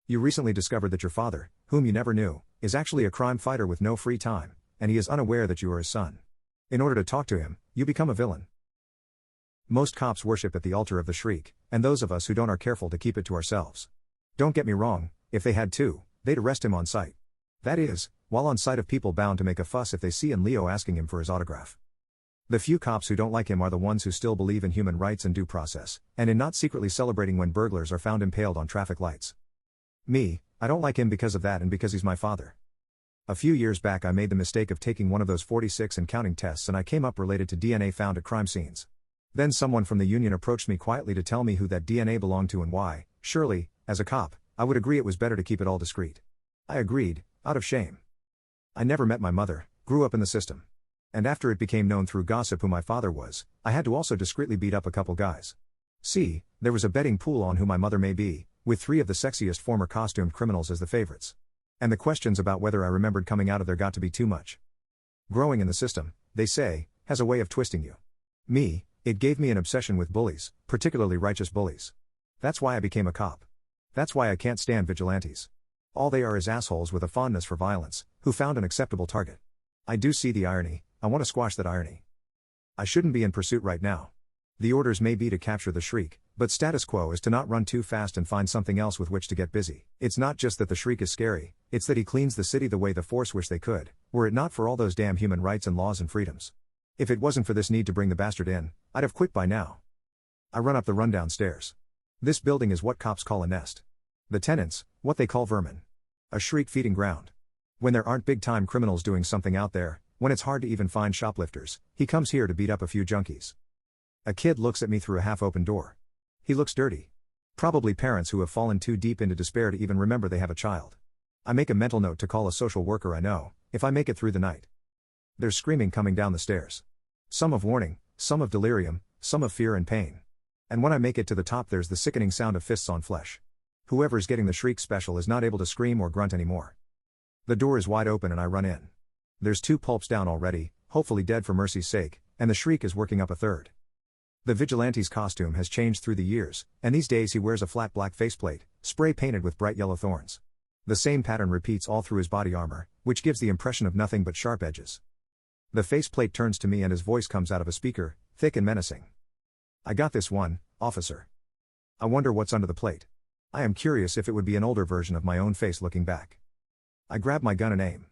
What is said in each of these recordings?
You recently discovered that your father, whom you never knew, is actually a crime fighter with no free time, and he is unaware that you are his son. In order to talk to him, you become a villain. Most cops worship at the altar of the Shriek, and those of us who don't are careful to keep it to ourselves. Don't get me wrong, if they had to, they'd arrest him on sight. That is, while on sight of people bound to make a fuss if they see an Leo asking him for his autograph. The few cops who don't like him are the ones who still believe in human rights and due process, and in not secretly celebrating when burglars are found impaled on traffic lights. Me, I don't like him because of that and because he's my father. A few years back I made the mistake of taking one of those 46 and counting tests and I came up related to DNA found at crime scenes. Then someone from the union approached me quietly to tell me who that DNA belonged to and why. Surely, as a cop, I would agree it was better to keep it all discreet. I agreed, out of shame. I never met my mother, grew up in the system. And after it became known through gossip who my father was, I had to also discreetly beat up a couple guys. See, there was a betting pool on who my mother may be, with 3 of the sexiest former costumed criminals as the favorites. And the questions about whether I remembered coming out of there got to be too much. Growing in the system, they say, has a way of twisting you. Me, it gave me an obsession with bullies, particularly righteous bullies. That's why I became a cop. That's why I can't stand vigilantes. All they are is assholes with a fondness for violence, who found an acceptable target. I do see the irony, I want to squash that irony. I shouldn't be in pursuit right now. The orders may be to capture the Shriek, but status quo is to not run too fast and find something else with which to get busy. It's not just that the Shriek is scary, it's that he cleans the city the way the Force wish they could, were it not for all those damn human rights and laws and freedoms. If it wasn't for this need to bring the bastard in, I'd have quit by now. I run up the rundown stairs. This building is what cops call a nest. The tenants, what they call vermin. A Shriek feeding ground. When there aren't big-time criminals doing something out there, when it's hard to even find shoplifters, he comes here to beat up a few junkies. A kid looks at me through a half-open door. He looks dirty. Probably parents who have fallen too deep into despair to even remember they have a child. I make a mental note to call a social worker I know, if I make it through the night. There's screaming coming down the stairs. Some of warning, some of delirium, some of fear and pain. And when I make it to the top there's the sickening sound of fists on flesh. Whoever's getting the Shriek special is not able to scream or grunt anymore. The door is wide open and I run in. There's 2 pulps down already, hopefully dead for mercy's sake, and the Shriek is working up a third. The vigilante's costume has changed through the years, and these days he wears a flat black faceplate, spray painted with bright yellow thorns. The same pattern repeats all through his body armor, which gives the impression of nothing but sharp edges. The faceplate turns to me and his voice comes out of a speaker, thick and menacing. I got this one, officer. I wonder what's under the plate. I am curious if it would be an older version of my own face looking back. I grab my gun and aim.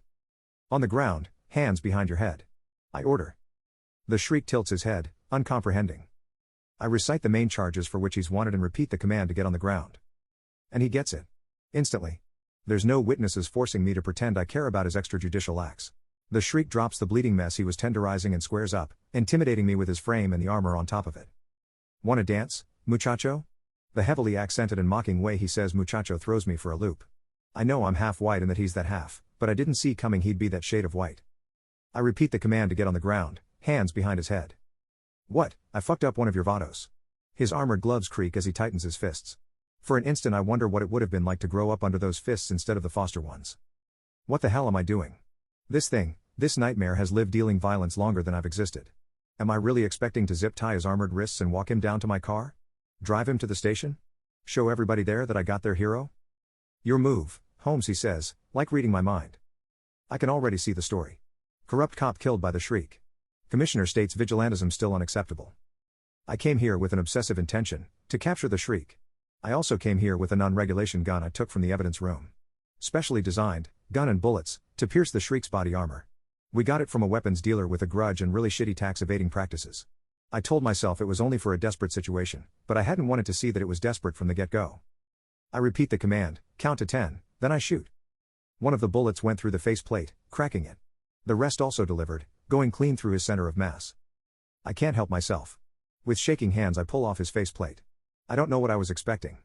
On the ground, hands behind your head. I order. The Shriek tilts his head, uncomprehending. I recite the main charges for which he's wanted and repeat the command to get on the ground. And he gets it. Instantly. There's no witnesses forcing me to pretend I care about his extrajudicial acts. The Shriek drops the bleeding mess he was tenderizing and squares up, intimidating me with his frame and the armor on top of it. Wanna dance, muchacho? The heavily accented and mocking way he says muchacho throws me for a loop. I know I'm half white and that he's that half, but I didn't see coming he'd be that shade of white. I repeat the command to get on the ground, hands behind his head. What, I fucked up one of your vatos. His armored gloves creak as he tightens his fists. For an instant I wonder what it would have been like to grow up under those fists instead of the foster ones. What the hell am I doing? This nightmare has lived dealing violence longer than I've existed. Am I really expecting to zip tie his armored wrists and walk him down to my car? Drive him to the station? Show everybody there that I got their hero? Your move, Holmes, he says, like reading my mind. I can already see the story. Corrupt cop killed by the Shriek. Commissioner states vigilantism still unacceptable. I came here with an obsessive intention, to capture the Shriek. I also came here with a non-regulation gun I took from the evidence room. Specially designed, gun and bullets, to pierce the Shriek's body armor. We got it from a weapons dealer with a grudge and really shitty tax evading practices. I told myself it was only for a desperate situation, but I hadn't wanted to see that it was desperate from the get-go. I repeat the command, count to 10, then I shoot. One of the bullets went through the faceplate, cracking it. The rest also delivered, going clean through his center of mass. I can't help myself. With shaking hands I pull off his faceplate. I don't know what I was expecting.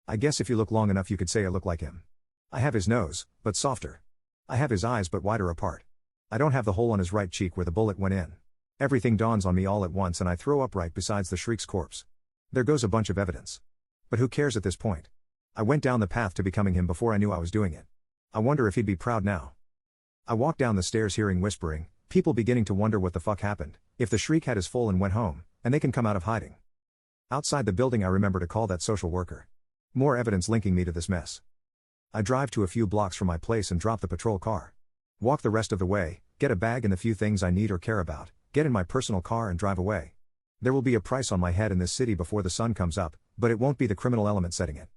I guess if you look long enough you could say I look like him. I have his nose, but softer. I have his eyes but wider apart. I don't have the hole on his right cheek where the bullet went in. Everything dawns on me all at once and I throw up right besides the Shriek's corpse. There goes a bunch of evidence. But who cares at this point? I went down the path to becoming him before I knew I was doing it. I wonder if he'd be proud now. I walked down the stairs hearing whispering, people beginning to wonder what the fuck happened, if the Shriek had his full and went home, and they can come out of hiding. Outside the building I remember to call that social worker. More evidence linking me to this mess. I drive to a few blocks from my place and drop the patrol car. Walk the rest of the way, get a bag and the few things I need or care about, get in my personal car and drive away. There will be a price on my head in this city before the sun comes up, but it won't be the criminal element setting it.